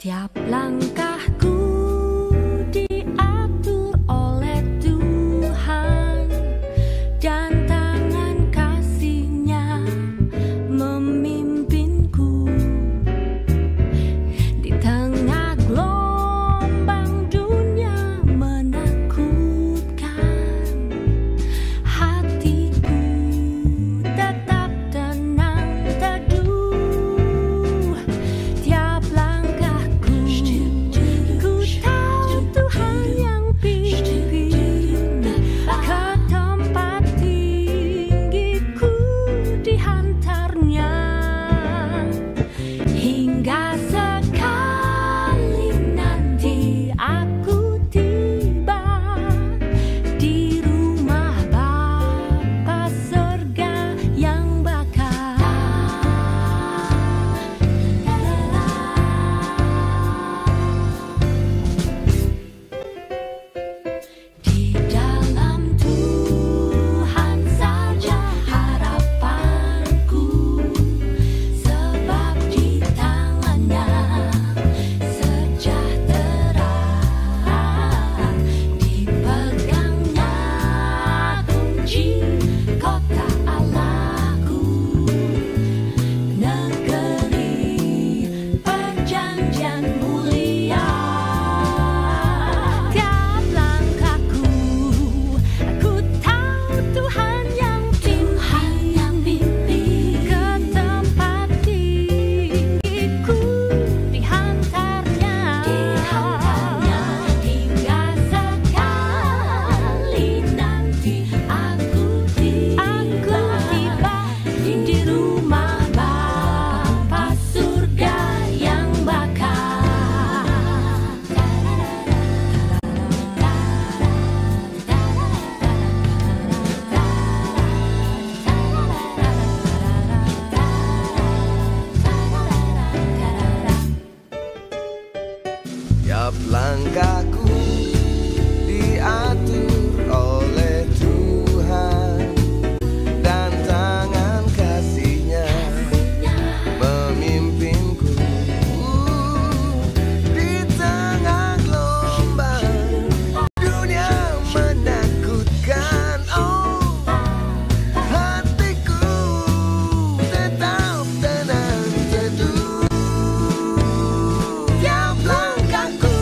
Tiap langkahku diatur oleh Tuhan, dan tangan kasih-Nya memimpinku. Di tengah gelombang dunia menakutkan, hatiku tetap tenang teduh. Tiap langkahku ku tahu Tuhan yang pimpin ke tempat tinggiku dihantarnya. Hingga sekali nanti aku tiba di rumah Bapa surga yang bakal. Di dalam Tuhan saja harapanku, sebab di tangan-Nya sejahtera. Dipegangnya kunci kota Allahku, negeri perjanjian mulia. Tiap langkahku aku tahu Tuhan yang pimpin ke tempat tinggiku dihantarnya. Hingga sekali nanti aku tiba di rumah Bapa surga yang bakal. Tiap langkahku diatur oleh Tuhan, dan tangan kasih-Nya memimpinku. Di tengah gelombang dunia menakutkan, oh, hatiku tetap tenang teduh. Tiap langkahku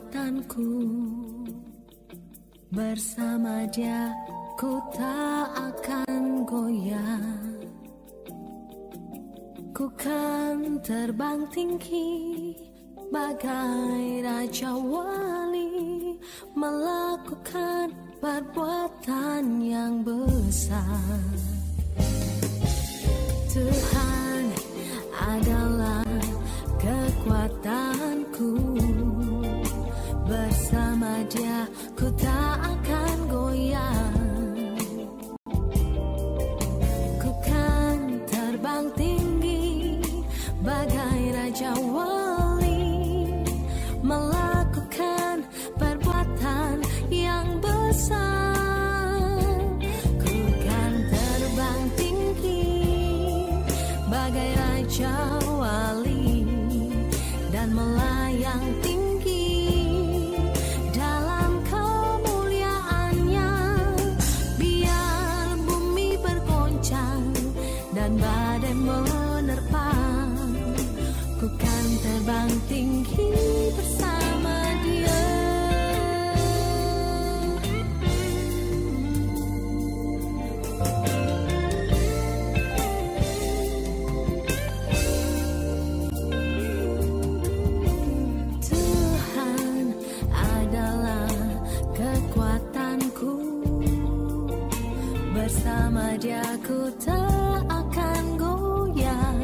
kekuatanku. Bersama Dia ku tak akan goyah. Ku kan terbang tinggi bagai raja wali, melakukan perbuatan yang besar. Tuhan adalah kekuatanku. Bersama Dia ku tak akan goyah. Ku kan terbang tinggi bagai raja wali, melakukan perbuatan yang besar. Ku kan terbang tinggi bagai raja wali dan melayang tinggi dalam kemuliaannya. Biar bumi bergoncang dan badai menerpa, ku kan terbang tinggi bersama Dia. Tuhan adalah kekuatanku. Bersama Dia ku tak akan goyah.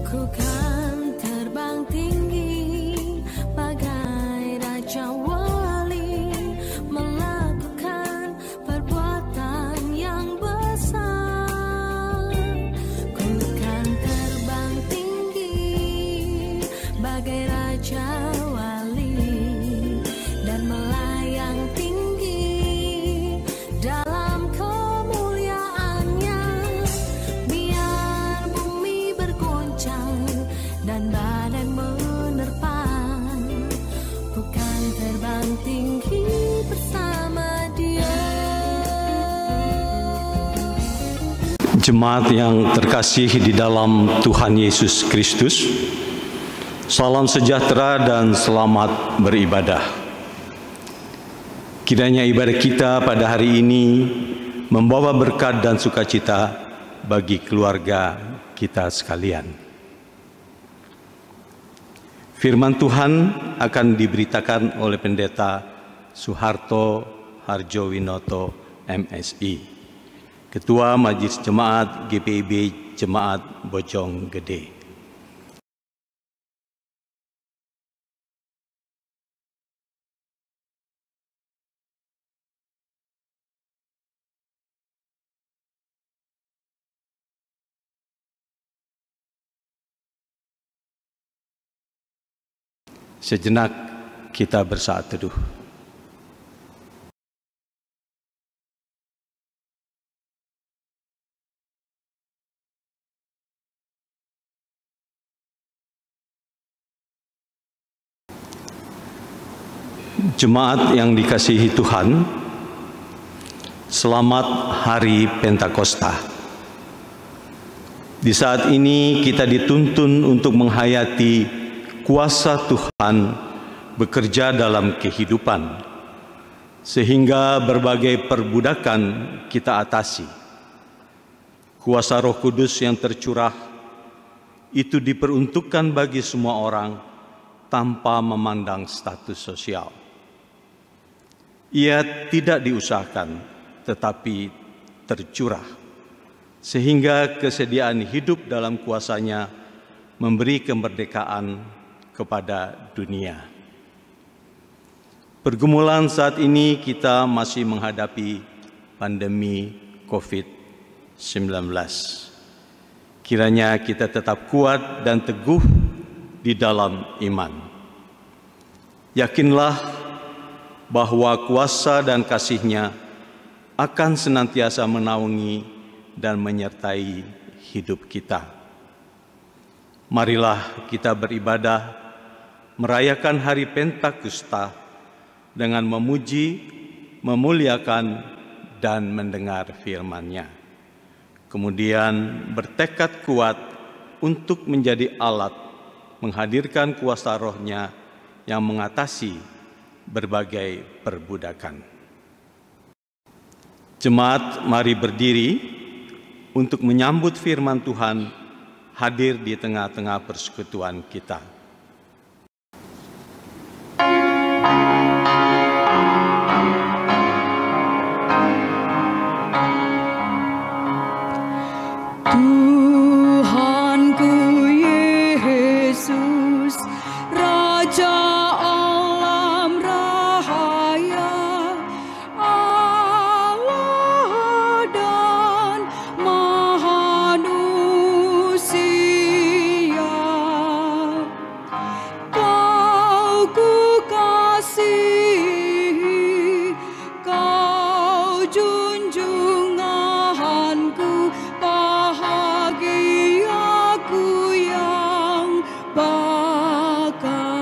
Ku kan terbang tinggi bagai raja wali, melakukan perbuatan yang besar. Ku kan terbang tinggi bagai raja wali dan melayang tinggi dalam kemuliaannya. Biar bumi bergoncang dan badai menerpa, ku kan terbang tinggi bersama Dia. Jemaat yang terkasih di dalam Tuhan Yesus Kristus, salam sejahtera dan selamat beribadah. Kiranya ibadah kita pada hari ini membawa berkat dan sukacita bagi keluarga kita sekalian. Firman Tuhan akan diberitakan oleh Pendeta Suharto Harjowinoto MSI, Ketua Majelis Jemaat GPIB Jemaat Bojonggede. Sejenak kita bersaat teduh. Jemaat yang dikasihi Tuhan, selamat Hari Pentakosta. Di saat ini kita dituntun untuk menghayati kuasa Tuhan bekerja dalam kehidupan, sehingga berbagai perbudakan kita atasi. Kuasa Roh Kudus yang tercurah itu diperuntukkan bagi semua orang tanpa memandang status sosial. Ia tidak diusahakan, tetapi tercurah, sehingga kesediaan hidup dalam kuasanya memberi kemerdekaan kepada dunia. Pergumulan saat ini kita masih menghadapi pandemi COVID-19. Kiranya kita tetap kuat dan teguh di dalam iman. Yakinlah bahwa kuasa dan kasih-Nya akan senantiasa menaungi dan menyertai hidup kita. Marilah kita beribadah merayakan hari Pentakosta dengan memuji, memuliakan, dan mendengar firman-Nya. Kemudian bertekad kuat untuk menjadi alat menghadirkan kuasa Roh-Nya yang mengatasi berbagai perbudakan. Jemaat, mari berdiri untuk menyambut firman Tuhan hadir di tengah-tengah persekutuan kita. Tuhanku Yesus, Raja alam rahaya, Allah dan manusia. Kau ku kasihi, Kau junjunganku, bahagiaku yang bakal.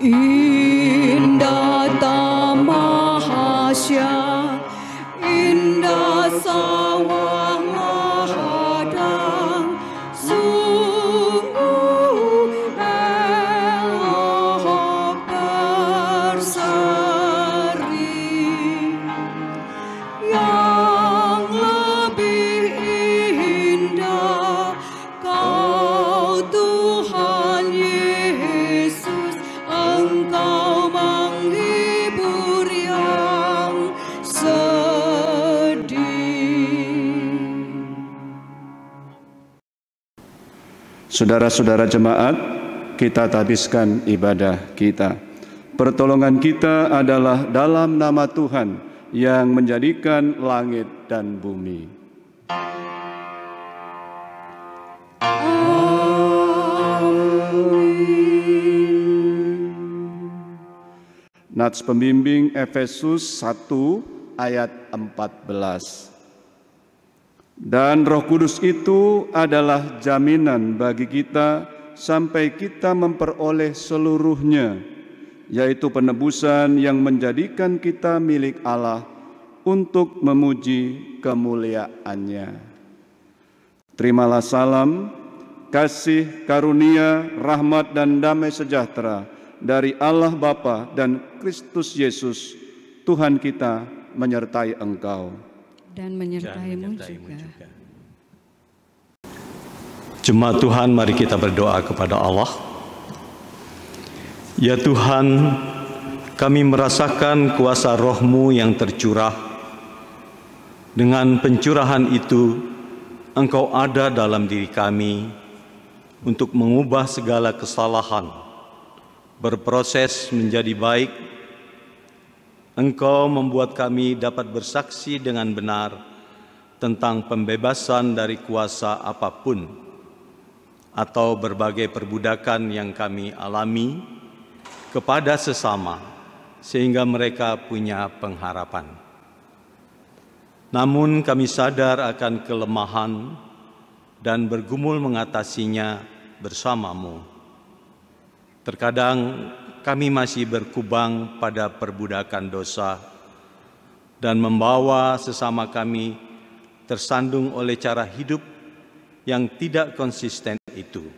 Indah tamasya, indah sawah ladang, sungguh elok berseri. Yang lebih indah, Kau Tuhan Yesus, Engkau menghibur yang sedih. Saudara-saudara jemaat, kita habiskan ibadah kita. Pertolongan kita adalah dalam nama Tuhan yang menjadikan langit dan bumi. Nats pembimbing Efesus 1 ayat 14. Dan Roh Kudus itu adalah jaminan bagi kita sampai kita memperoleh seluruhnya, yaitu penebusan yang menjadikan kita milik Allah untuk memuji kemuliaan-Nya. Terimalah salam, kasih, karunia, rahmat dan damai sejahtera dari Allah Bapa dan Kristus Yesus, Tuhan kita, menyertai engkau. Dan menyertaimu juga. Jemaat Tuhan, mari kita berdoa kepada Allah. Ya Tuhan, kami merasakan kuasa Roh-Mu yang tercurah. Dengan pencurahan itu, Engkau ada dalam diri kami untuk mengubah segala kesalahan, berproses menjadi baik. Engkau membuat kami dapat bersaksi dengan benar tentang pembebasan dari kuasa apapun atau berbagai perbudakan yang kami alami kepada sesama, sehingga mereka punya pengharapan. Namun kami sadar akan kelemahan dan bergumul mengatasinya bersama-Mu. Terkadang kami masih berkubang pada perbudakan dosa dan membawa sesama kami tersandung oleh cara hidup yang tidak konsisten itu.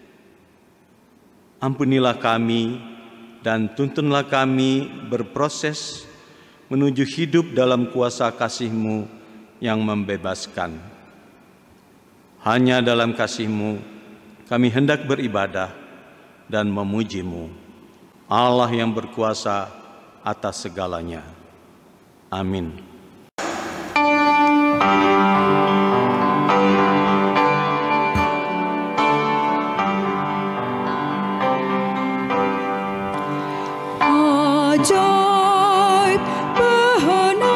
Ampunilah kami dan tuntunlah kami berproses menuju hidup dalam kuasa kasih-Mu yang membebaskan. Hanya dalam kasih-Mu kami hendak beribadah dan memuji-Mu, Allah yang berkuasa atas segalanya. Amin. Ajaib, benar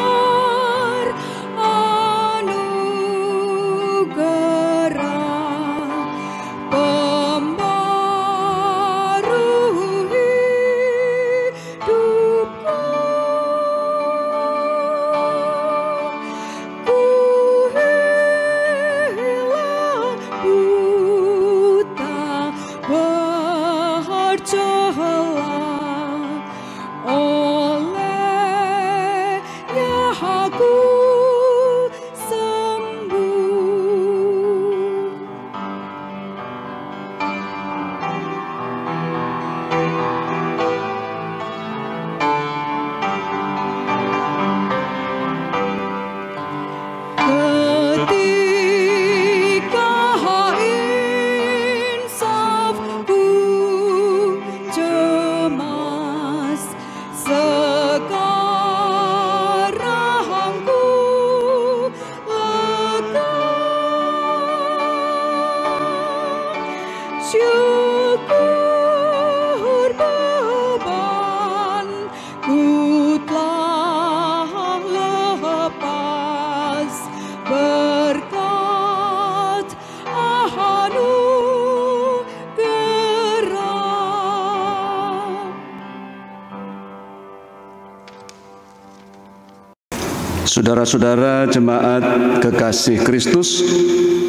Saudara-saudara jemaat kekasih Kristus,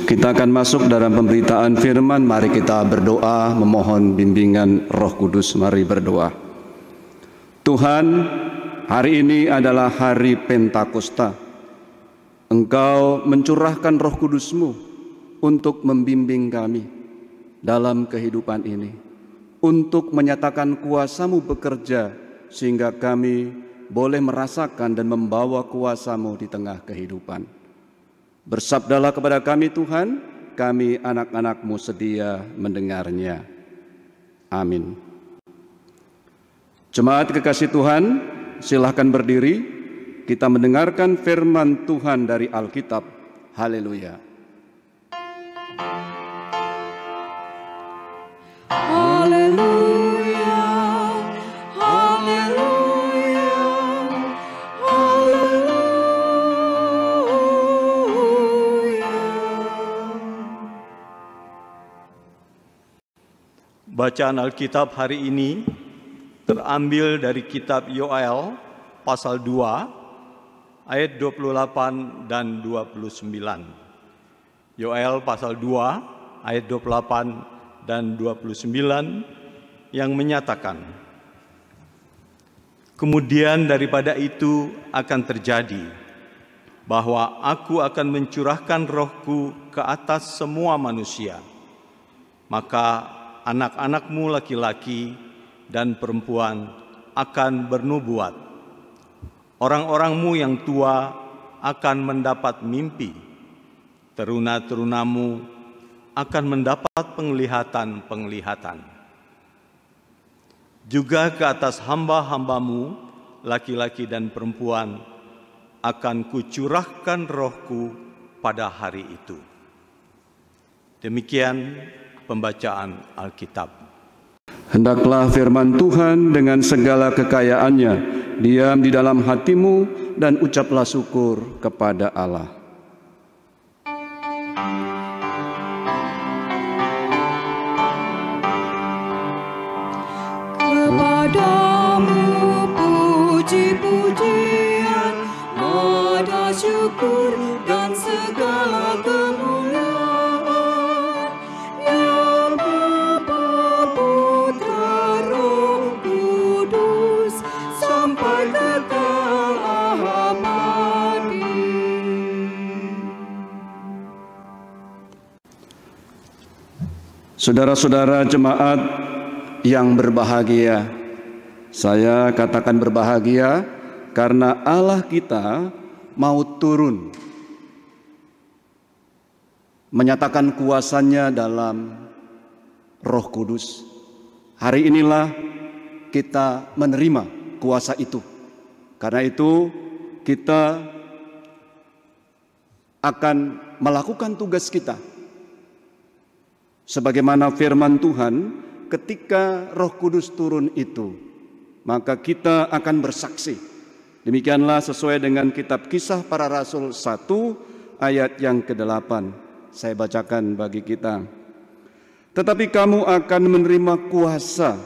kita akan masuk dalam pemberitaan firman. Mari kita berdoa memohon bimbingan Roh Kudus. Mari berdoa. Tuhan, hari ini adalah hari Pentakosta. Engkau mencurahkan Roh Kudus-Mu untuk membimbing kami dalam kehidupan ini, untuk menyatakan kuasa-Mu bekerja sehingga kami boleh merasakan dan membawa kuasa-Mu di tengah kehidupan. Bersabdalah kepada kami Tuhan, kami anak-anak-Mu sedia mendengarnya. Amin. Jemaat kekasih Tuhan, silahkan berdiri. Kita mendengarkan firman Tuhan dari Alkitab. Haleluya. Haleluya, haleluya, haleluya. Bacaan Alkitab hari ini terambil dari kitab Yoel pasal 2 ayat 28 dan 29. Yoel pasal 2 ayat 28 dan 29 yang menyatakan, kemudian daripada itu akan terjadi bahwa aku akan mencurahkan rohku ke atas semua manusia. Maka anak-anakmu laki-laki dan perempuan akan bernubuat. Orang-orangmu yang tua akan mendapat mimpi. Teruna-terunamu akan mendapat penglihatan-penglihatan. Juga ke atas hamba-hambamu, laki-laki dan perempuan, akan kucurahkan rohku pada hari itu. Demikian pembacaan Alkitab. Hendaklah firman Tuhan dengan segala kekayaannya diam di dalam hatimu dan ucaplah syukur kepada Allah. Kepadamu puji-pujian, nada syukur dan segala kemuliaan, ya Bapa, Putra, Roh Kudus, sampai kekal abadi. Saudara-saudara jemaat yang berbahagia, saya katakan berbahagia karena Allah kita mau turun menyatakan kuasanya dalam Roh Kudus. Hari inilah kita menerima kuasa itu. Karena itu kita akan melakukan tugas kita sebagaimana firman Tuhan. Ketika Roh Kudus turun itu, maka kita akan bersaksi. Demikianlah sesuai dengan kitab Kisah Para Rasul 1 ayat yang ke-8. Saya bacakan bagi kita. Tetapi kamu akan menerima kuasa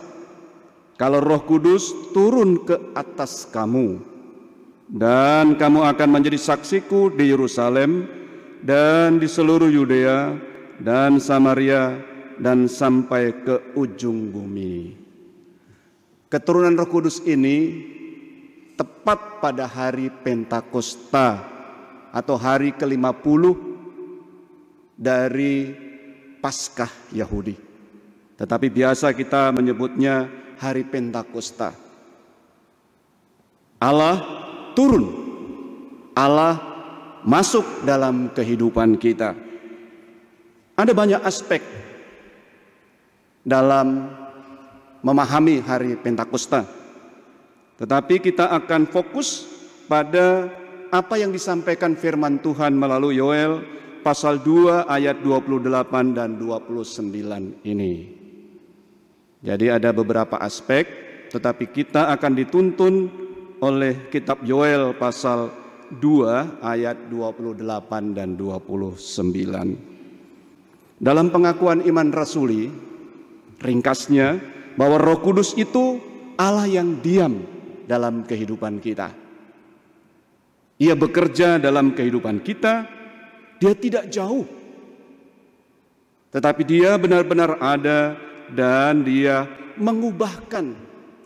kalau Roh Kudus turun ke atas kamu, dan kamu akan menjadi saksiku di Yerusalem dan di seluruh Yudea dan Samaria dan sampai ke ujung bumi. Keturunan Roh Kudus ini tepat pada hari Pentakosta atau hari ke-50 dari Paskah Yahudi. Tetapi biasa kita menyebutnya hari Pentakosta. Allah turun, Allah masuk dalam kehidupan kita. Ada banyak aspek dalam memahami hari Pentakosta. Tetapi kita akan fokus pada apa yang disampaikan firman Tuhan melalui Yoel pasal 2 ayat 28 dan 29 ini. Jadi ada beberapa aspek, tetapi kita akan dituntun oleh kitab Yoel pasal 2 ayat 28 dan 29. Dalam pengakuan iman rasuli, ringkasnya, bahwa Roh Kudus itu Allah yang diam dalam kehidupan kita. Ia bekerja dalam kehidupan kita. Dia tidak jauh, tetapi dia benar-benar ada dan dia mengubahkan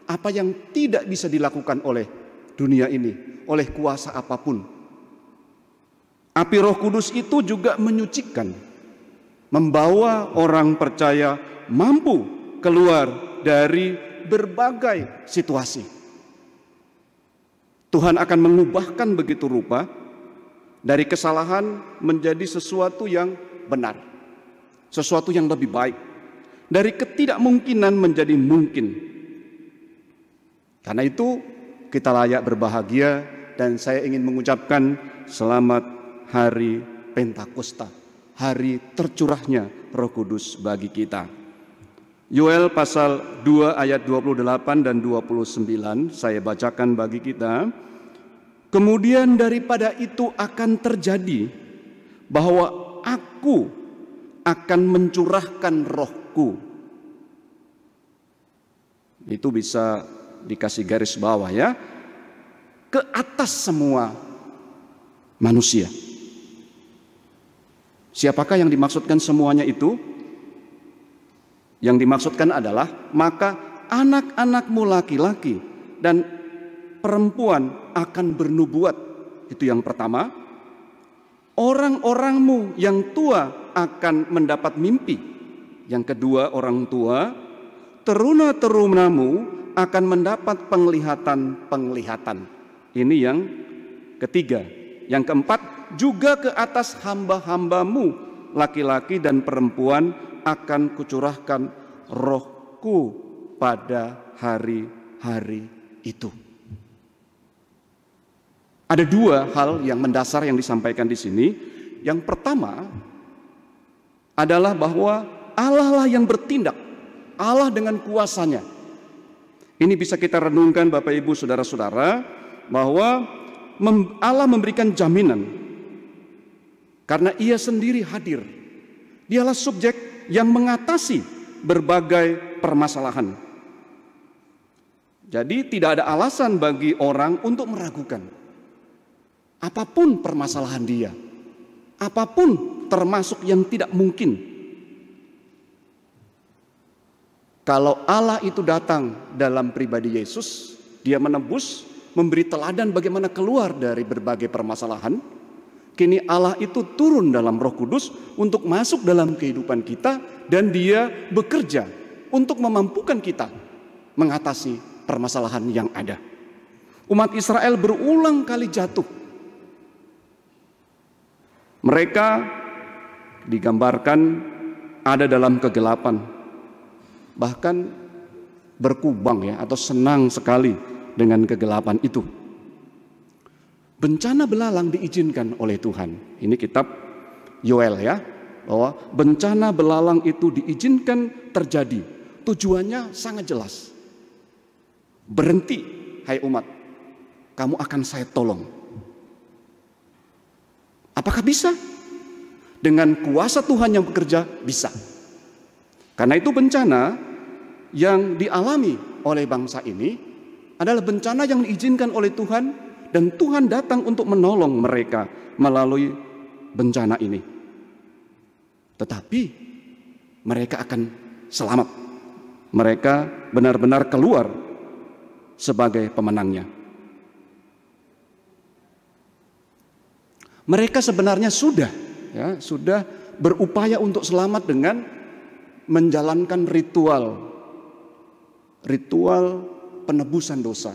apa yang tidak bisa dilakukan oleh dunia ini, oleh kuasa apapun. Api Roh Kudus itu juga menyucikan, membawa orang percaya mampu keluar dari berbagai situasi. Tuhan akan mengubahkan begitu rupa dari kesalahan menjadi sesuatu yang benar, sesuatu yang lebih baik, dari ketidakmungkinan menjadi mungkin. Karena itu kita layak berbahagia, dan saya ingin mengucapkan selamat hari Pentakosta, hari tercurahnya Roh Kudus bagi kita. Yoel pasal 2 ayat 28 dan 29 saya bacakan bagi kita. Kemudian daripada itu akan terjadi bahwa aku akan mencurahkan Rohku. Itu bisa dikasih garis bawah ya, ke atas semua manusia. Siapakah yang dimaksudkan semuanya itu? Yang dimaksudkan adalah maka anak-anakmu laki-laki dan perempuan akan bernubuat. Itu yang pertama. Orang-orangmu yang tua akan mendapat mimpi. Yang kedua, orang tua, teruna-terunamu akan mendapat penglihatan-penglihatan. Ini yang ketiga. Yang keempat, juga ke atas hamba-hambamu laki-laki dan perempuan akan kucurahkan Rohku pada hari-hari itu. Ada dua hal yang mendasar yang disampaikan di sini. Yang pertama adalah bahwa Allah lah yang bertindak, Allah dengan kuasanya. Ini bisa kita renungkan Bapak Ibu Saudara-saudara, bahwa Allah memberikan jaminan karena Ia sendiri hadir. Dialah subjek yang mengatasi berbagai permasalahan. Jadi tidak ada alasan bagi orang untuk meragukan. Apapun permasalahan dia, apapun termasuk yang tidak mungkin. Kalau Allah itu datang dalam pribadi Yesus, Dia menebus, memberi teladan bagaimana keluar dari berbagai permasalahan. Kini Allah itu turun dalam Roh Kudus untuk masuk dalam kehidupan kita, dan Dia bekerja untuk memampukan kita mengatasi permasalahan yang ada. Umat Israel berulang kali jatuh. Mereka digambarkan ada dalam kegelapan, bahkan berkubang ya, atau senang sekali dengan kegelapan itu. Bencana belalang diizinkan oleh Tuhan. Ini kitab Yoel ya, bahwa bencana belalang itu diizinkan terjadi. Tujuannya sangat jelas. Berhenti, hai umat, kamu akan saya tolong. Apakah bisa? Dengan kuasa Tuhan yang bekerja, bisa. Karena itu bencana yang dialami oleh bangsa ini adalah bencana yang diizinkan oleh Tuhan, dan Tuhan datang untuk menolong mereka melalui bencana ini. Tetapi mereka akan selamat. Mereka benar-benar keluar sebagai pemenangnya. Mereka sebenarnya sudah berupaya untuk selamat dengan menjalankan ritual penebusan dosa.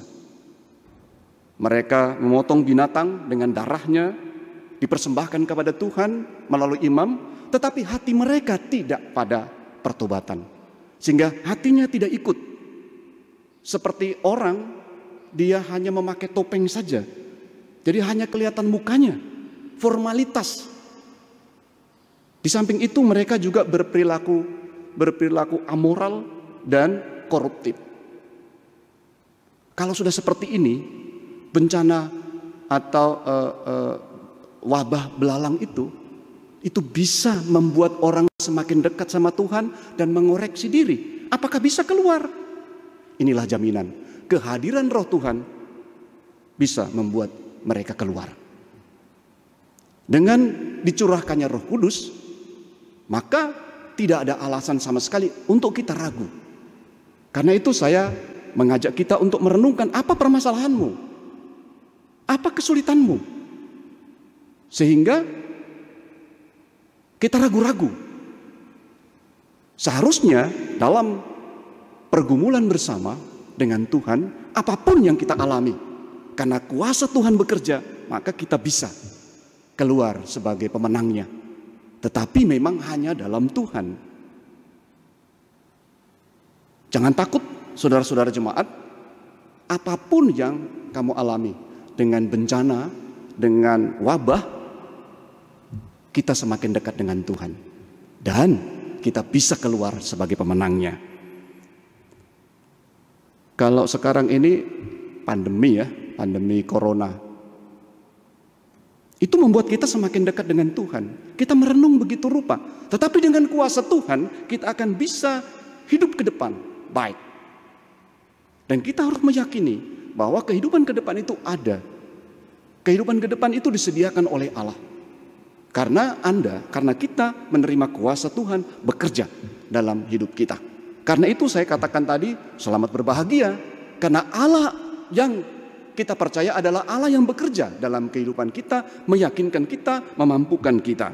Mereka memotong binatang dengan darahnya, dipersembahkan kepada Tuhan melalui imam, tetapi hati mereka tidak pada pertobatan, sehingga hatinya tidak ikut. Seperti orang, dia hanya memakai topeng saja, jadi hanya kelihatan mukanya, formalitas. Di samping itu mereka juga berperilaku amoral dan koruptif. Kalau sudah seperti ini, bencana atau wabah belalang itu bisa membuat orang semakin dekat sama Tuhan dan mengoreksi diri. Apakah bisa keluar? Inilah jaminan. Kehadiran Roh Tuhan bisa membuat mereka keluar. Dengan dicurahkannya Roh Kudus, maka tidak ada alasan sama sekali untuk kita ragu. Karena itu saya mengajak kita untuk merenungkan apa permasalahanmu, apa kesulitanmu, sehingga kita ragu-ragu. Seharusnya dalam pergumulan bersama dengan Tuhan, apapun yang kita alami, karena kuasa Tuhan bekerja, maka kita bisa keluar sebagai pemenangnya. Tetapi memang hanya dalam Tuhan. Jangan takut, saudara-saudara jemaat, apapun yang kamu alami, dengan bencana, dengan wabah, kita semakin dekat dengan Tuhan. Dan kita bisa keluar sebagai pemenangnya. Kalau sekarang ini pandemi ya, pandemi corona, itu membuat kita semakin dekat dengan Tuhan. Kita merenung begitu rupa. Tetapi dengan kuasa Tuhan, kita akan bisa hidup ke depan baik. Dan kita harus meyakini bahwa kehidupan ke depan itu ada. Kehidupan ke depan itu disediakan oleh Allah. Karena kita menerima kuasa Tuhan bekerja dalam hidup kita. Karena itu saya katakan tadi, selamat berbahagia. Karena Allah yang kita percaya adalah Allah yang bekerja dalam kehidupan kita, meyakinkan kita, memampukan kita.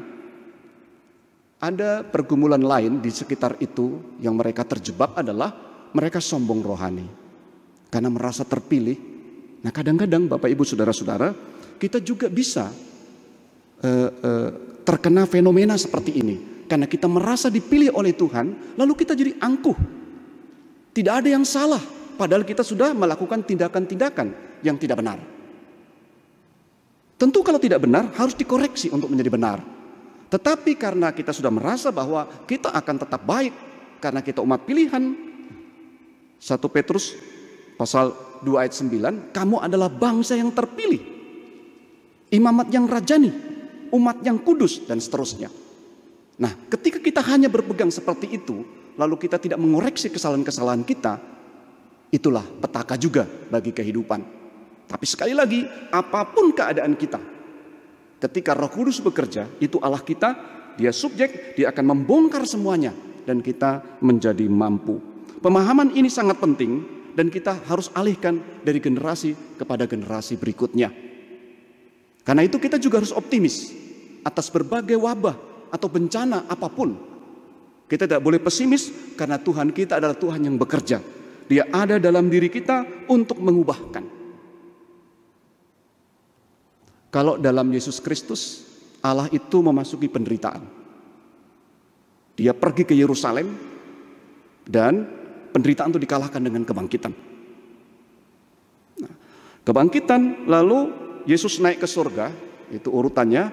Ada pergumulan lain di sekitar itu yang mereka terjebak adalah mereka sombong rohani. Karena merasa terpilih. Nah kadang-kadang Bapak Ibu Saudara-saudara, kita juga bisa terkena fenomena seperti ini. Karena kita merasa dipilih oleh Tuhan, lalu kita jadi angkuh. Tidak ada yang salah, padahal kita sudah melakukan tindakan-tindakan yang tidak benar. Tentu kalau tidak benar harus dikoreksi untuk menjadi benar. Tetapi karena kita sudah merasa bahwa kita akan tetap baik karena kita umat pilihan, 1 Petrus pasal 2 ayat 9, kamu adalah bangsa yang terpilih, imamat yang rajani, umat yang kudus, dan seterusnya. Nah, ketika kita hanya berpegang seperti itu, lalu kita tidak mengoreksi kesalahan-kesalahan kita, itulah petaka juga bagi kehidupan. Tapi sekali lagi, apapun keadaan kita, ketika Roh Kudus bekerja, itu Allah kita, dia subjek, dia akan membongkar semuanya, dan kita menjadi mampu. Pemahaman ini sangat penting, dan kita harus alihkan dari generasi kepada generasi berikutnya. Karena itu kita juga harus optimis atas berbagai wabah atau bencana apapun. Kita tidak boleh pesimis, karena Tuhan kita adalah Tuhan yang bekerja. Dia ada dalam diri kita untuk mengubahkan. Kalau dalam Yesus Kristus, Allah itu memasuki penderitaan. Dia pergi ke Yerusalem dan penderitaan itu dikalahkan dengan kebangkitan. Nah, kebangkitan, lalu Yesus naik ke surga, itu urutannya,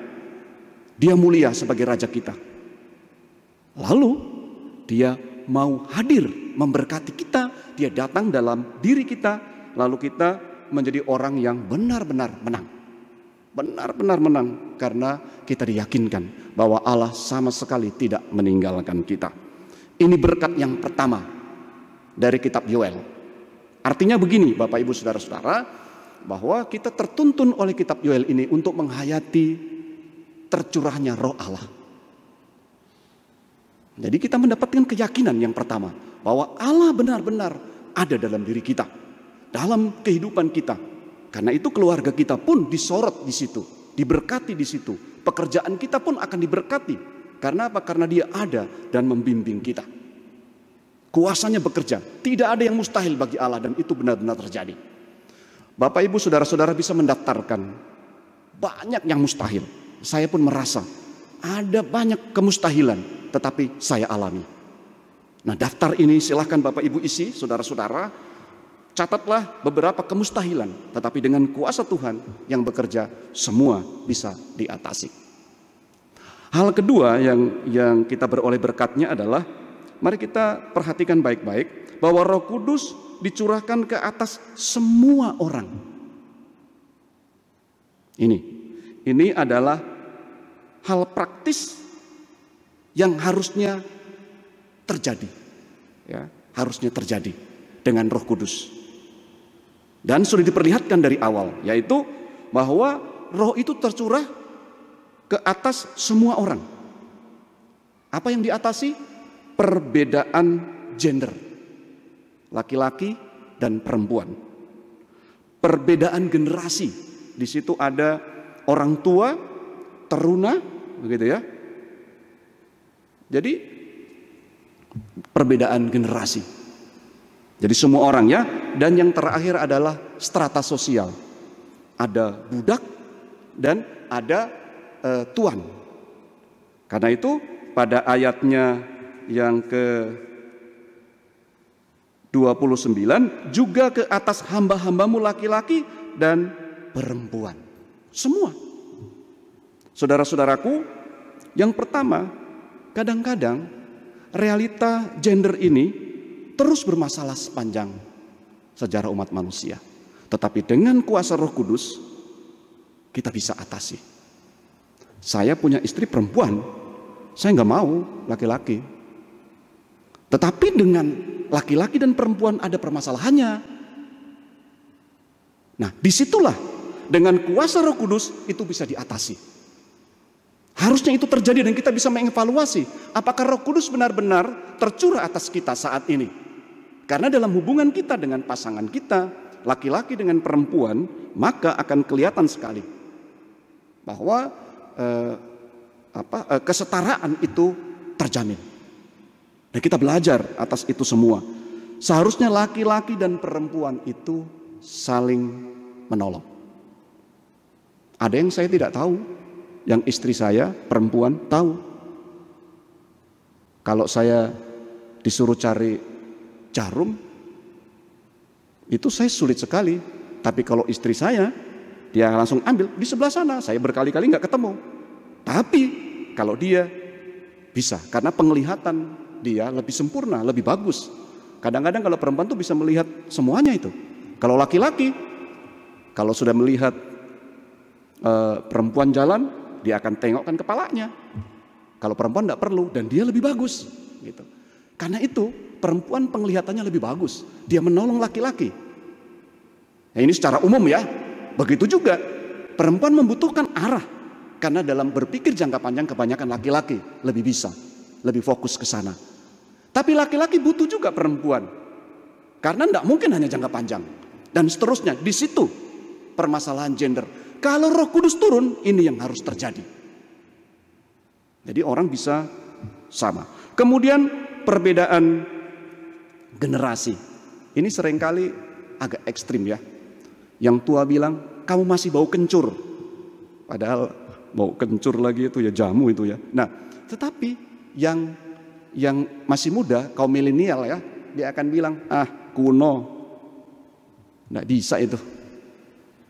dia mulia sebagai Raja kita. Lalu dia mau hadir memberkati kita, dia datang dalam diri kita, lalu kita menjadi orang yang benar-benar menang. Benar-benar menang karena kita diyakinkan bahwa Allah sama sekali tidak meninggalkan kita. Ini berkat yang pertama dari kitab Yoel. Artinya begini Bapak Ibu Saudara-saudara, bahwa kita tertuntun oleh kitab Yoel ini untuk menghayati tercurahnya Roh Allah. Jadi kita mendapatkan keyakinan yang pertama bahwa Allah benar-benar ada dalam diri kita, dalam kehidupan kita. Karena itu keluarga kita pun disorot di situ, diberkati di situ. Pekerjaan kita pun akan diberkati. Karena apa? Karena dia ada dan membimbing kita. Kuasanya bekerja. Tidak ada yang mustahil bagi Allah, dan itu benar-benar terjadi. Bapak Ibu Saudara-saudara bisa mendaftarkan banyak yang mustahil. Saya pun merasa ada banyak kemustahilan, tetapi saya alami. Nah, daftar ini silahkan Bapak Ibu isi, saudara-saudara. Catatlah beberapa kemustahilan, tetapi dengan kuasa Tuhan yang bekerja, semua bisa diatasi. Hal kedua yang kita beroleh berkatnya adalah, mari kita perhatikan baik-baik bahwa Roh Kudus dicurahkan ke atas semua orang. Ini adalah hal praktis yang harusnya terjadi, ya, harusnya terjadi dengan Roh Kudus. Dan sudah diperlihatkan dari awal, yaitu bahwa Roh itu tercurah ke atas semua orang. Apa yang diatasi? Perbedaan gender, laki-laki dan perempuan. Perbedaan generasi, di situ ada orang tua, teruna, begitu ya. Jadi perbedaan generasi. Jadi semua orang ya. Dan yang terakhir adalah strata sosial. Ada budak dan ada tuan. Karena itu pada ayatnya yang ke-29 juga ke atas hamba-hambamu laki-laki dan perempuan. Semua. Saudara-saudaraku, yang pertama, kadang-kadang realita gender ini terus bermasalah sepanjang sejarah umat manusia. Tetapi dengan kuasa Roh Kudus kita bisa atasi. Saya punya istri perempuan, saya nggak mau laki-laki. Tetapi dengan laki-laki dan perempuan ada permasalahannya. Nah, disitulah dengan kuasa Roh Kudus itu bisa diatasi. Harusnya itu terjadi dan kita bisa mengevaluasi apakah Roh Kudus benar-benar tercurah atas kita saat ini. Karena dalam hubungan kita dengan pasangan kita, laki-laki dengan perempuan, maka akan kelihatan sekali bahwa kesetaraan itu terjamin. Dan kita belajar atas itu semua. Seharusnya laki-laki dan perempuan itu saling menolong. Ada yang saya tidak tahu, yang istri saya perempuan tahu. Kalau saya disuruh cari jarum, itu saya sulit sekali. Tapi kalau istri saya, dia langsung ambil di sebelah sana. Saya berkali-kali nggak ketemu. Tapi kalau dia bisa, karena penglihatan dia lebih sempurna, lebih bagus. Kadang-kadang kalau perempuan tuh bisa melihat semuanya itu. Kalau laki-laki, kalau sudah melihat perempuan jalan, dia akan tengokkan kepalanya. Kalau perempuan nggak perlu dan dia lebih bagus. Gitu. Karena itu perempuan penglihatannya lebih bagus. Dia menolong laki-laki. Nah, ini secara umum ya. Begitu juga perempuan membutuhkan arah. Karena dalam berpikir jangka panjang kebanyakan laki-laki lebih bisa. Lebih fokus ke sana. Tapi laki-laki butuh juga perempuan. Karena tidak mungkin hanya jangka panjang. Dan seterusnya. Di situ permasalahan gender. Kalau Roh Kudus turun, ini yang harus terjadi. Jadi orang bisa sama. Kemudian perbedaan generasi. Ini seringkali agak ekstrim ya. Yang tua bilang, kamu masih bau kencur. Padahal bau kencur lagi itu ya jamu itu ya. Nah, tetapi yang masih muda, kaum milenial ya, dia akan bilang, kuno. Nggak bisa itu.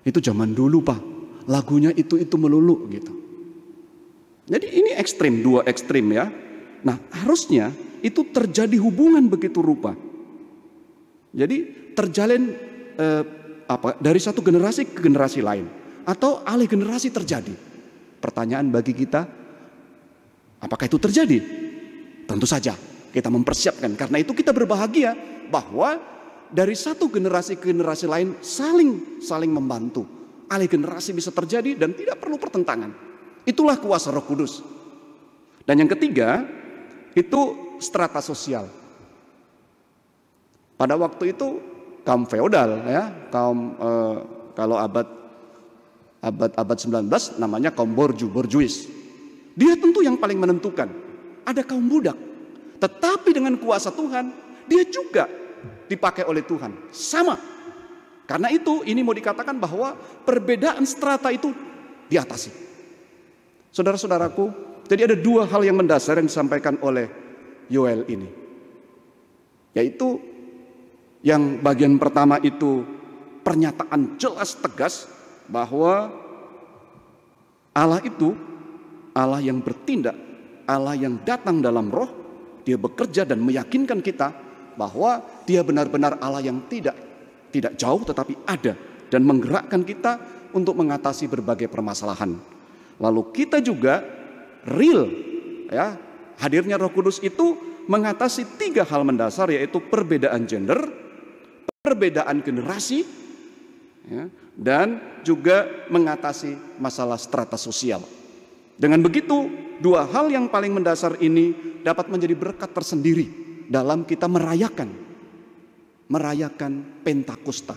Itu zaman dulu Pak. Lagunya itu melulu gitu. Jadi ini ekstrim, dua ekstrim ya. Nah, harusnya itu terjadi hubungan begitu rupa. Jadi terjalin dari satu generasi ke generasi lain atau alih generasi terjadi. Pertanyaan bagi kita, apakah itu terjadi? Tentu saja kita mempersiapkan. Karena itu kita berbahagia bahwa dari satu generasi ke generasi lain saling membantu. Alih generasi bisa terjadi dan tidak perlu pertentangan. Itulah kuasa Roh Kudus. Dan yang ketiga itu strata sosial. Pada waktu itu kaum feodal ya, kaum kalau abad 19 namanya kaum borjuis. Dia tentu yang paling menentukan. Ada kaum budak. Tetapi dengan kuasa Tuhan, dia juga dipakai oleh Tuhan. Sama. Karena itu ini mau dikatakan bahwa perbedaan strata itu diatasi. Saudara-saudaraku, jadi ada dua hal yang mendasar yang disampaikan oleh Yoel ini. Yaitu yang bagian pertama itu pernyataan jelas tegas bahwa Allah itu Allah yang bertindak, Allah yang datang dalam roh, dia bekerja dan meyakinkan kita bahwa dia benar-benar Allah yang tidak jauh tetapi ada dan menggerakkan kita untuk mengatasi berbagai permasalahan. Lalu kita juga real ya, hadirnya Roh Kudus itu mengatasi tiga hal mendasar, yaitu perbedaan gender, perbedaan generasi ya, dan juga mengatasi masalah strata sosial. Dengan begitu, dua hal yang paling mendasar ini dapat menjadi berkat tersendiri dalam kita merayakan Pentakosta.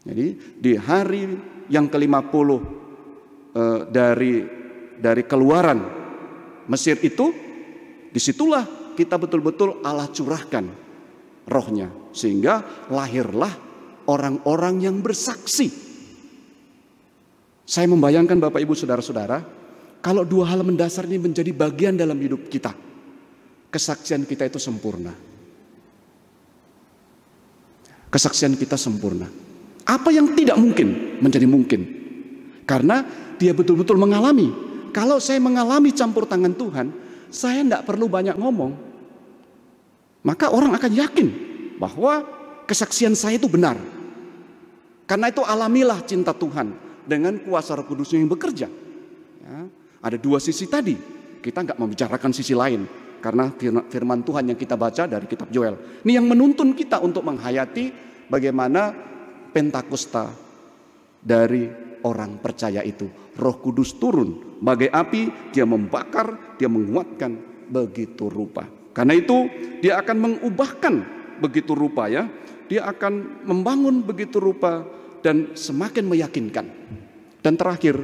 Jadi di hari yang ke-50 dari keluaran Mesir itu, disitulah kita betul-betul Allah curahkan rohnya, sehingga lahirlah orang-orang yang bersaksi. Saya membayangkan Bapak Ibu Saudara-saudara, kalau dua hal mendasar ini menjadi bagian dalam hidup kita, kesaksian kita itu sempurna. Kesaksian kita sempurna. Apa yang tidak mungkin menjadi mungkin, karena dia betul-betul mengalami. Kalau saya mengalami campur tangan Tuhan, saya tidak perlu banyak ngomong, maka orang akan yakin bahwa kesaksian saya itu benar. Karena itu alamilah cinta Tuhan dengan kuasa Roh Kudus yang bekerja. Ya, ada dua sisi tadi. Kita nggak membicarakan sisi lain, karena firman Tuhan yang kita baca dari kitab Yoel ini yang menuntun kita untuk menghayati bagaimana Pentakosta dari orang percaya itu. Roh Kudus turun bagai api, dia membakar, dia menguatkan begitu rupa. Karena itu dia akan mengubahkan begitu rupa, ya. Dia akan membangun begitu rupa dan semakin meyakinkan. Dan terakhir,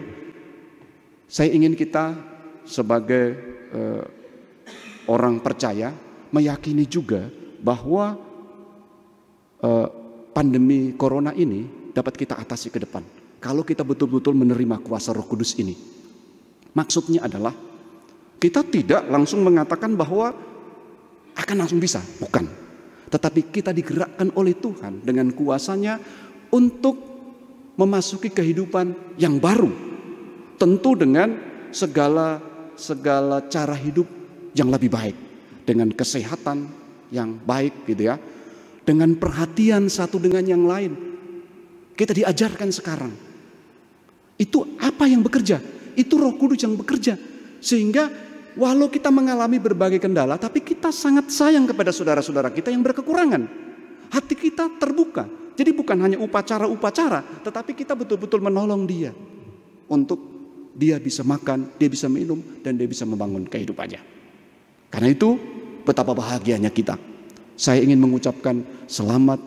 saya ingin kita sebagai orang percaya meyakini juga bahwa pandemi corona ini dapat kita atasi ke depan kalau kita betul-betul menerima kuasa Roh Kudus ini. Maksudnya adalah kita tidak langsung mengatakan bahwa akan langsung bisa, bukan. Tetapi kita digerakkan oleh Tuhan dengan kuasanya untuk memasuki kehidupan yang baru. Tentu dengan segala cara hidup yang lebih baik, dengan kesehatan yang baik gitu ya. Dengan perhatian satu dengan yang lain. Kita diajarkan sekarang. Itu apa yang bekerja? Itu Roh Kudus yang bekerja. Sehingga walau kita mengalami berbagai kendala, tapi kita sangat sayang kepada saudara-saudara kita yang berkekurangan. Hati kita terbuka. Jadi bukan hanya upacara-upacara, tetapi kita betul-betul menolong dia. Untuk dia bisa makan, dia bisa minum, dan dia bisa membangun kehidupannya. Karena itu betapa bahagianya kita. Saya ingin mengucapkan selamat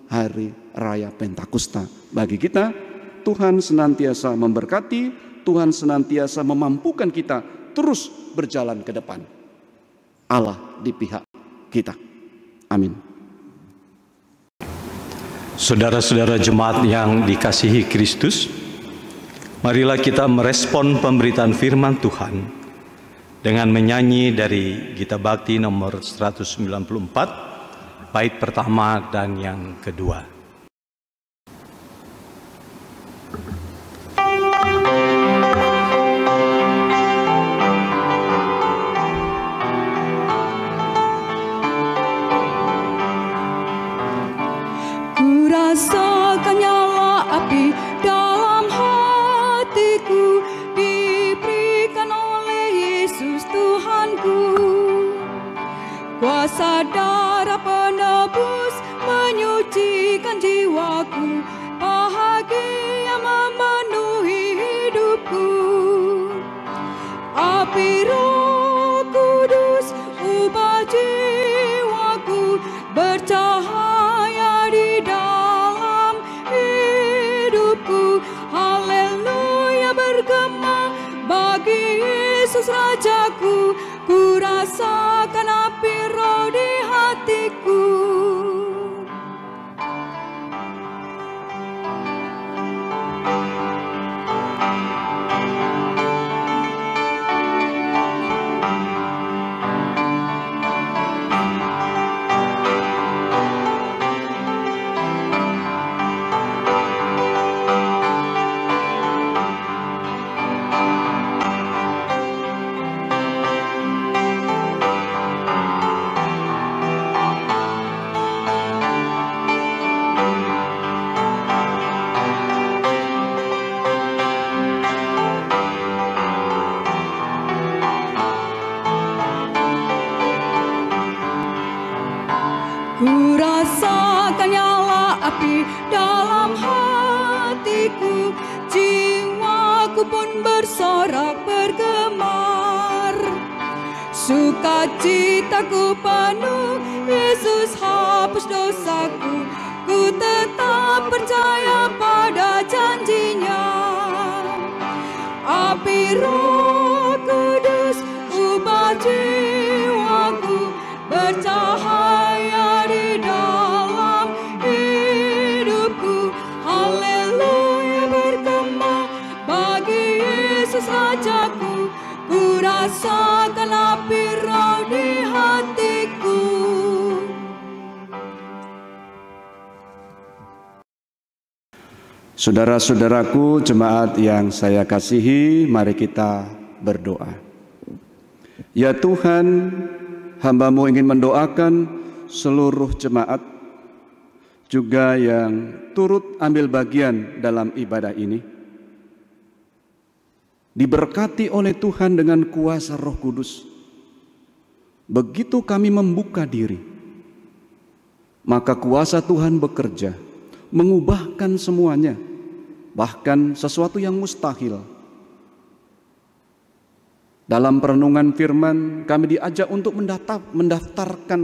Hari Raya Pentakosta bagi kita. Tuhan senantiasa memberkati, Tuhan senantiasa memampukan kita terus berjalan ke depan. Allah di pihak kita. Amin. Saudara-saudara jemaat yang dikasihi Kristus, marilah kita merespon pemberitaan firman Tuhan dengan menyanyi dari Gita Bakti nomor 194, bait pertama dan yang kedua. Ku rasakan nyala api dalam hatiku, diberikan oleh Yesus Tuhanku. Kuasa darah penebus menyucikan jiwaku, bahagia memenuhi hidupku. Api Roh Kudus ubah jiwaku, bercahaya di dalam hidupku. Haleluya, bergema bagi Yesus Rajaku. Ku rasakan api Roh di hatiku. Ku rasakan nyala api dalam hatiku, jiwaku jiwaku pun bersorak bergemar. Sukacitaku penuh, Yesus hapus dosaku. Ku tetap percaya pada janjinya. Api Roh Kudus ubah jiwaku, bercahaya di dalam hidupku. Haleluya, bergema bagi Yesus Rajaku. Ku rasakan api Roh di hatiku. Saudara-saudaraku, jemaat yang saya kasihi, mari kita berdoa. Ya Tuhan, hamba-Mu ingin mendoakan seluruh jemaat, juga yang turut ambil bagian dalam ibadah ini. Diberkati oleh Tuhan dengan kuasa Roh Kudus. Begitu kami membuka diri, maka kuasa Tuhan bekerja, mengubahkan semuanya, bahkan sesuatu yang mustahil. Dalam perenungan firman, kami diajak untuk mendaftarkan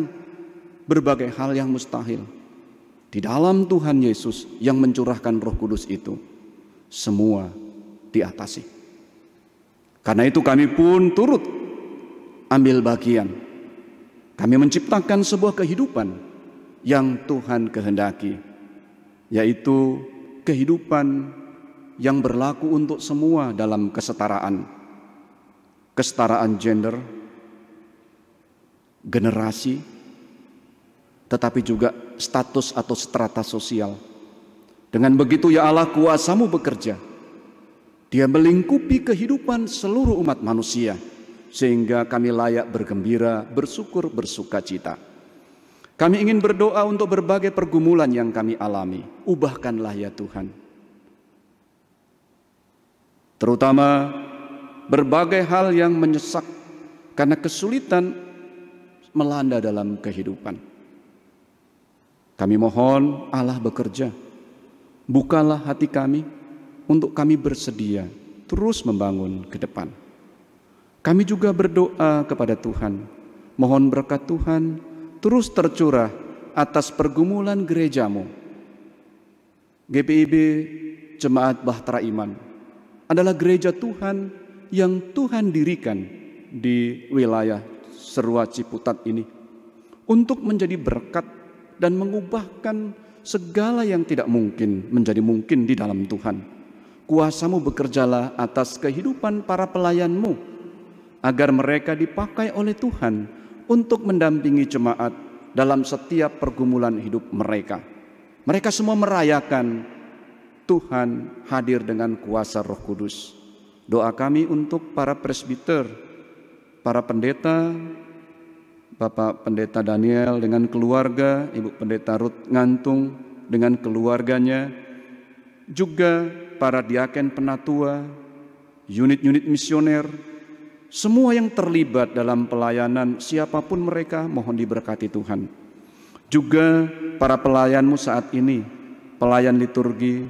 berbagai hal yang mustahil. Di dalam Tuhan Yesus yang mencurahkan Roh Kudus itu, semua diatasi. Karena itu kami pun turut ambil bagian. Kami menciptakan sebuah kehidupan yang Tuhan kehendaki, yaitu kehidupan yang berlaku untuk semua dalam kesetaraan. Kesetaraan gender, generasi, tetapi juga status atau strata sosial. Dengan begitu ya Allah, kuasa-Mu bekerja. Dia melingkupi kehidupan seluruh umat manusia, sehingga kami layak bergembira, bersyukur, bersukacita. Kami ingin berdoa untuk berbagai pergumulan yang kami alami. Ubahkanlah ya Tuhan. Terutama berbagai hal yang menyesak karena kesulitan melanda dalam kehidupan. Kami mohon Allah bekerja. Bukalah hati kami untuk kami bersedia terus membangun ke depan. Kami juga berdoa kepada Tuhan. Mohon berkat Tuhan terus tercurah atas pergumulan gereja-Mu. GPIB Jemaat Bahtera Iman adalah gereja Tuhan yang Tuhan dirikan di wilayah Serua Ciputat ini untuk menjadi berkat dan mengubahkan segala yang tidak mungkin menjadi mungkin di dalam Tuhan. Kuasa-Mu bekerjalah atas kehidupan para pelayan-Mu, agar mereka dipakai oleh Tuhan untuk mendampingi jemaat dalam setiap pergumulan hidup mereka. Mereka semua merayakan Tuhan hadir dengan kuasa Roh Kudus. Doa kami untuk para presbiter, para pendeta, Bapak Pendeta Daniel dengan keluarga, Ibu Pendeta Ruth Ngantung dengan keluarganya, juga para diaken penatua, unit-unit misioner, semua yang terlibat dalam pelayanan, siapapun mereka, mohon diberkati Tuhan. Juga para pelayan-Mu saat ini, pelayan liturgi,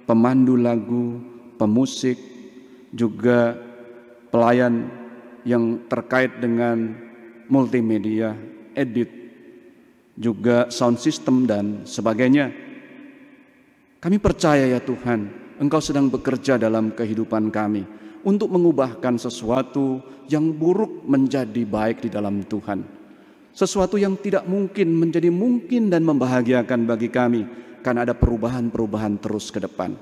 pemandu lagu, pemusik, juga pelayan yang terkait dengan multimedia, edit, juga sound system dan sebagainya. Kami percaya ya Tuhan, Engkau sedang bekerja dalam kehidupan kami untuk mengubahkan sesuatu yang buruk menjadi baik di dalam Tuhan. Sesuatu yang tidak mungkin menjadi mungkin dan membahagiakan bagi kami, karena ada perubahan-perubahan terus ke depan.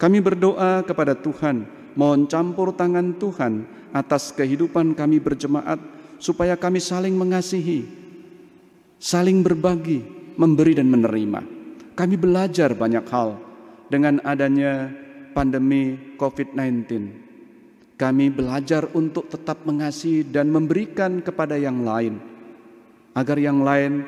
Kami berdoa kepada Tuhan, mohon campur tangan Tuhan atas kehidupan kami berjemaat, supaya kami saling mengasihi, saling berbagi, memberi dan menerima. Kami belajar banyak hal dengan adanya pandemi COVID-19. Kami belajar untuk tetap mengasihi dan memberikan kepada yang lain, agar yang lain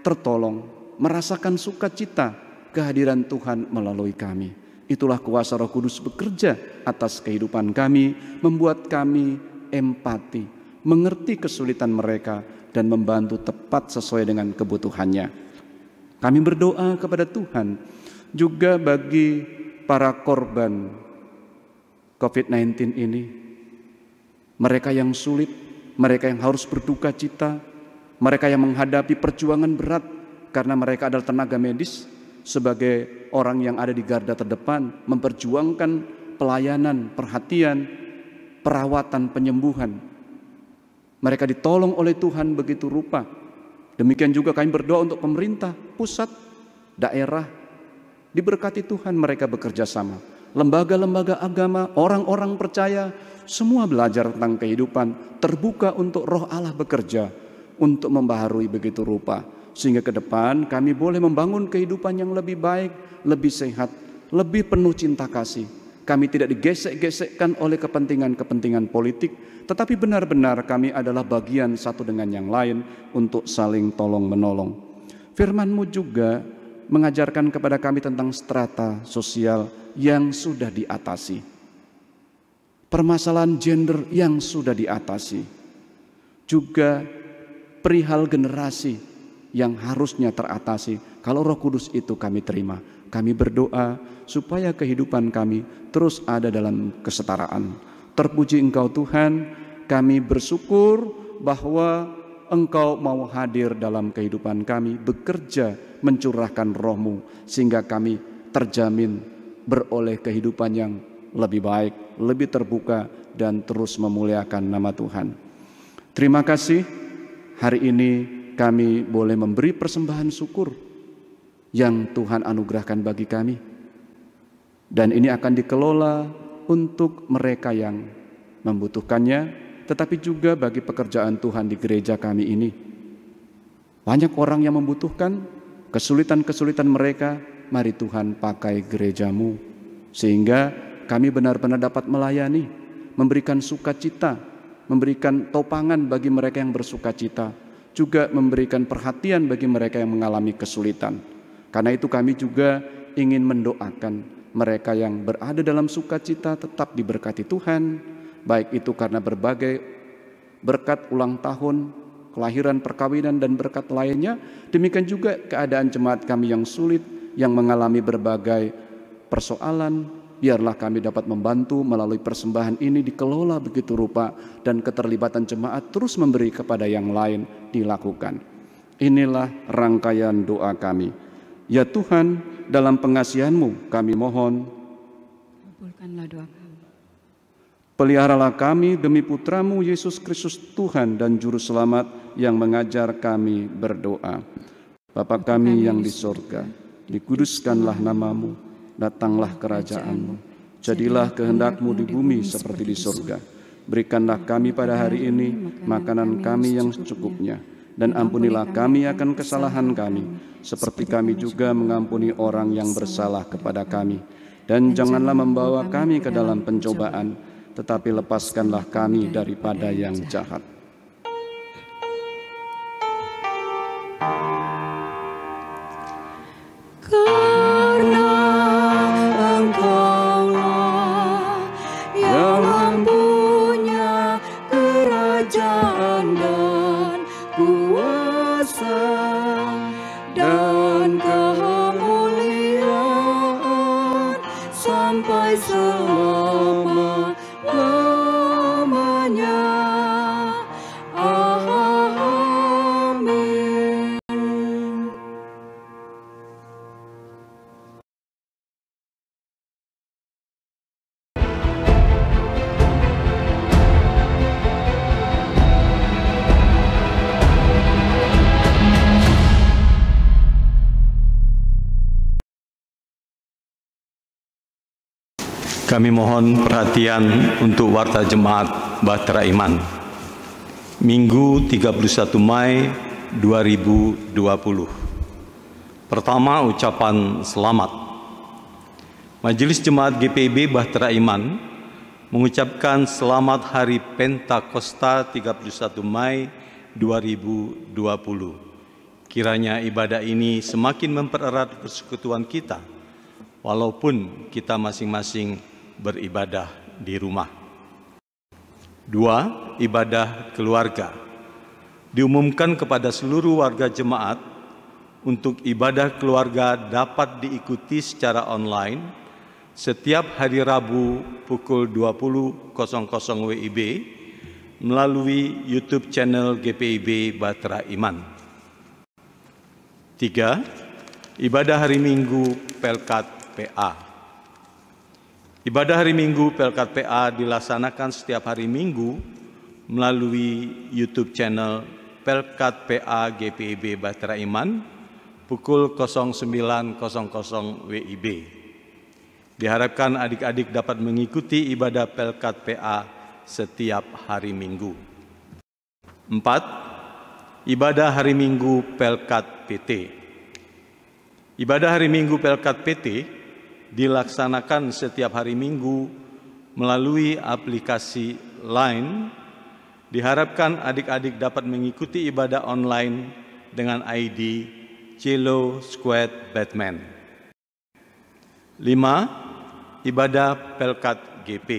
tertolong, merasakan sukacita kehadiran Tuhan melalui kami. Itulah kuasa Roh Kudus bekerja atas kehidupan kami, membuat kami empati, mengerti kesulitan mereka, dan membantu tepat sesuai dengan kebutuhannya. Kami berdoa kepada Tuhan juga bagi para korban COVID-19 ini. Mereka yang sulit, mereka yang harus berduka cita, mereka yang menghadapi perjuangan berat karena mereka adalah tenaga medis sebagai orang yang ada di garda terdepan, memperjuangkan pelayanan, perhatian, perawatan, penyembuhan. Mereka ditolong oleh Tuhan begitu rupa. Demikian juga kami berdoa untuk pemerintah, pusat, daerah. Diberkati Tuhan, mereka bekerja sama. Lembaga-lembaga agama, orang-orang percaya, semua belajar tentang kehidupan, terbuka untuk Roh Allah bekerja untuk membaharui begitu rupa. Sehingga ke depan kami boleh membangun kehidupan yang lebih baik, lebih sehat, lebih penuh cinta kasih. Kami tidak digesek-gesekkan oleh kepentingan-kepentingan politik, tetapi benar-benar kami adalah bagian satu dengan yang lain untuk saling tolong-menolong. Firman-Mu juga mengajarkan kepada kami tentang strata sosial yang sudah diatasi. Permasalahan gender yang sudah diatasi. Juga perihal generasi yang harusnya teratasi. Kalau Roh Kudus itu kami terima. Kami berdoa supaya kehidupan kami terus ada dalam kesetaraan. Terpuji Engkau Tuhan, kami bersyukur bahwa Engkau mau hadir dalam kehidupan kami, bekerja mencurahkan Roh-Mu sehingga kami terjamin beroleh kehidupan yang lebih baik, lebih terbuka dan terus memuliakan nama Tuhan. Terima kasih, hari ini kami boleh memberi persembahan syukur yang Tuhan anugerahkan bagi kami. Dan ini akan dikelola untuk mereka yang membutuhkannya, tetapi juga bagi pekerjaan Tuhan di gereja kami ini. Banyak orang yang membutuhkan, kesulitan-kesulitan mereka, mari Tuhan pakai gereja-Mu. Sehingga kami benar-benar dapat melayani, memberikan sukacita, memberikan topangan bagi mereka yang bersukacita, juga memberikan perhatian bagi mereka yang mengalami kesulitan. Karena itu kami juga ingin mendoakan mereka yang berada dalam sukacita tetap diberkati Tuhan, baik itu karena berbagai berkat ulang tahun, kelahiran, perkawinan, dan berkat lainnya. Demikian juga keadaan jemaat kami yang sulit, yang mengalami berbagai persoalan. Biarlah kami dapat membantu melalui persembahan ini dikelola begitu rupa, dan keterlibatan jemaat terus memberi kepada yang lain dilakukan. Inilah rangkaian doa kami. Ya Tuhan, dalam pengasihan-Mu kami mohon, kabulkanlah doa kami. Peliharalah kami demi Putra-Mu Yesus Kristus Tuhan dan Juru Selamat yang mengajar kami berdoa. Bapa kami yang di sorga, dikuduskanlah nama-Mu, datanglah kerajaan-Mu, jadilah kehendak-Mu di bumi seperti di sorga. Berikanlah kami pada hari ini makanan kami yang secukupnya, dan ampunilah kami akan kesalahan kami, seperti kami juga mengampuni orang yang bersalah kepada kami. Dan janganlah membawa kami ke dalam pencobaan, tetapi lepaskanlah kami daripada yang jahat. Karena Engkaulah yang mempunyai kerajaan dan kuasa dan kemuliaan sampai selama-lamanya. Amin. Kami mohon perhatian untuk Warta Jemaat Bahtera Iman. Minggu 31 Mei 2020. Pertama, ucapan selamat. Majelis Jemaat GPIB Bahtera Iman mengucapkan selamat Hari Pentakosta 31 Mei 2020. Kiranya ibadah ini semakin mempererat persekutuan kita, walaupun kita masing-masing beribadah di rumah. 2. Ibadah keluarga. Diumumkan kepada seluruh warga jemaat untuk ibadah keluarga dapat diikuti secara online setiap hari Rabu pukul 20.00 WIB melalui YouTube channel GPIB Bahtera Iman. 3. Ibadah hari Minggu Pelkat PA. Ibadah hari Minggu Pelkat PA dilaksanakan setiap hari Minggu melalui YouTube channel Pelkat PA GPIB Bahtera Iman pukul 09.00 WIB. Diharapkan adik-adik dapat mengikuti ibadah Pelkat PA setiap hari Minggu. 4. Ibadah hari Minggu Pelkat PT. Ibadah hari Minggu Pelkat PT dilaksanakan setiap hari Minggu melalui aplikasi Line. Diharapkan adik-adik dapat mengikuti ibadah online dengan ID Cello Squad Batman. 5. Ibadah Pelkat GP.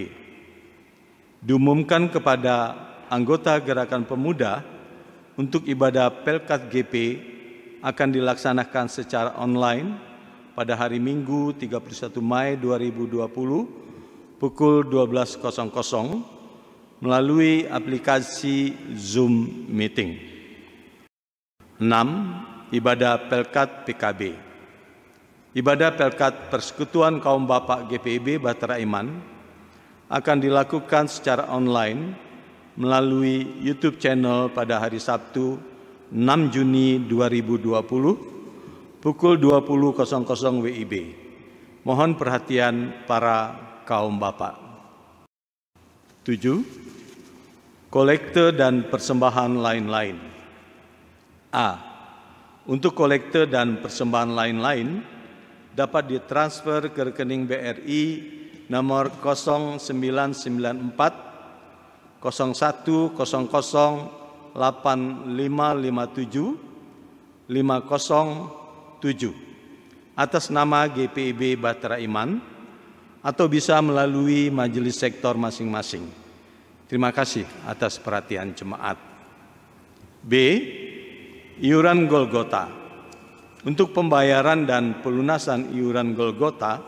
Diumumkan kepada anggota Gerakan Pemuda untuk ibadah Pelkat GP akan dilaksanakan secara online pada hari Minggu 31 Mei 2020 pukul 12.00 melalui aplikasi Zoom Meeting. 6. Ibadah Pelkat PKB. Ibadah Pelkat Persekutuan Kaum Bapak GPIB Bahtera Iman akan dilakukan secara online melalui YouTube channel pada hari Sabtu 6 Juni 2020 pukul 20.00 WIB. Mohon perhatian para kaum bapak. 7. Kolekte dan persembahan lain-lain. A. Untuk kolekte dan persembahan lain-lain dapat ditransfer ke rekening BRI nomor 0994 0100 8557 507 atas nama GPIB Bahtera Iman atau bisa melalui majelis sektor masing-masing. Terima kasih atas perhatian jemaat. B. Iuran Golgota. Untuk pembayaran dan pelunasan iuran Golgota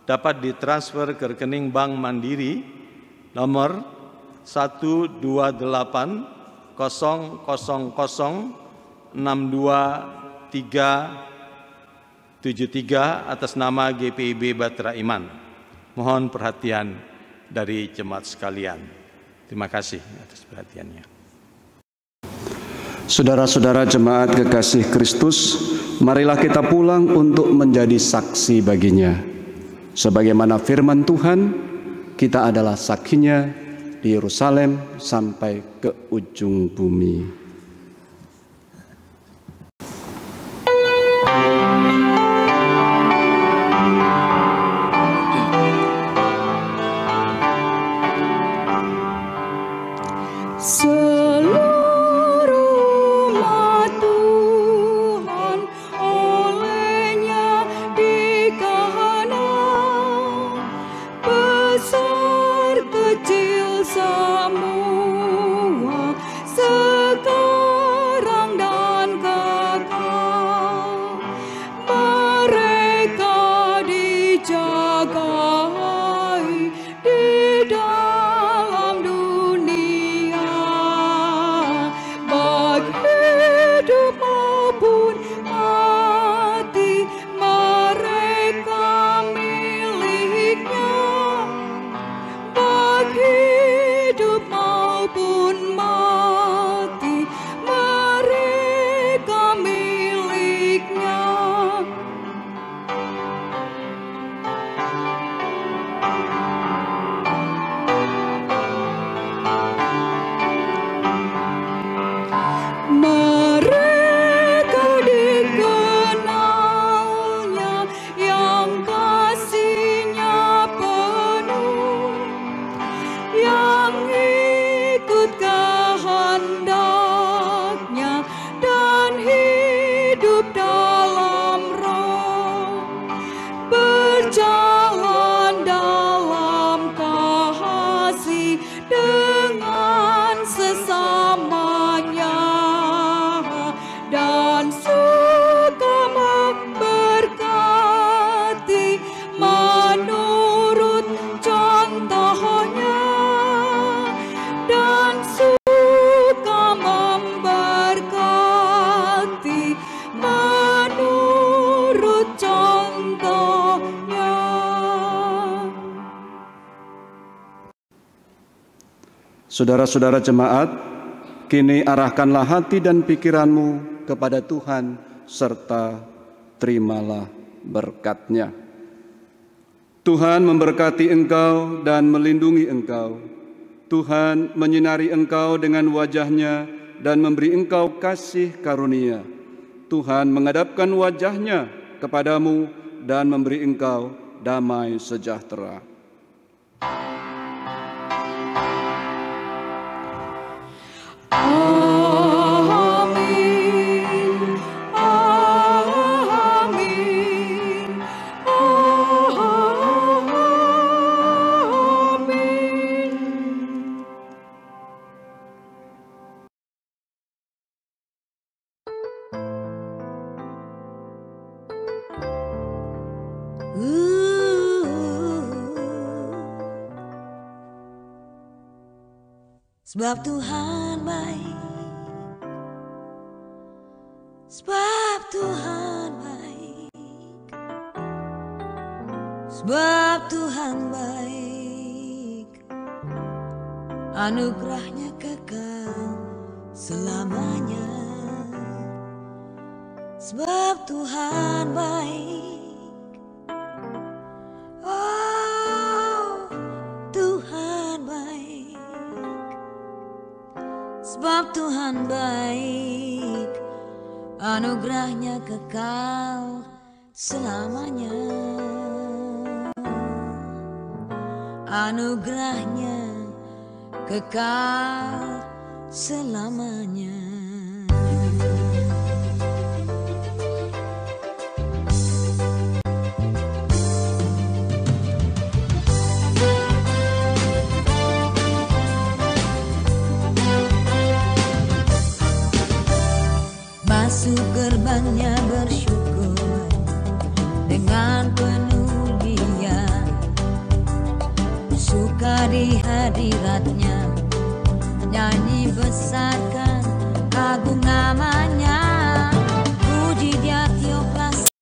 dapat ditransfer ke rekening Bank Mandiri nomor 12800623373 atas nama GPIB Bahtera Iman. Mohon perhatian dari jemaat sekalian. Terima kasih atas perhatiannya. Saudara-saudara jemaat kekasih Kristus, marilah kita pulang untuk menjadi saksi baginya. Sebagaimana firman Tuhan, kita adalah saksinya di Yerusalem sampai ke ujung bumi. Yang ikut Saudara-saudara jemaat, kini arahkanlah hati dan pikiranmu kepada Tuhan serta terimalah berkat-Nya. Tuhan memberkati engkau dan melindungi engkau. Tuhan menyinari engkau dengan wajah-Nya dan memberi engkau kasih karunia. Tuhan menghadapkan wajah-Nya kepadamu dan memberi engkau damai sejahtera. Amin, amin, amin. Sebab Tuhan baik, sebab Tuhan baik, sebab Tuhan baik, anugerahnya kekal selamanya. Sebab Tuhan baik, oh Tuhan baik. Sebab Tuhan baik, anugerahnya kekal selamanya. Anugerahnya kekal selamanya. Masuk gerbangnya bersyukur dengan penuh dia, suka di hadiratnya, nyanyi besarkan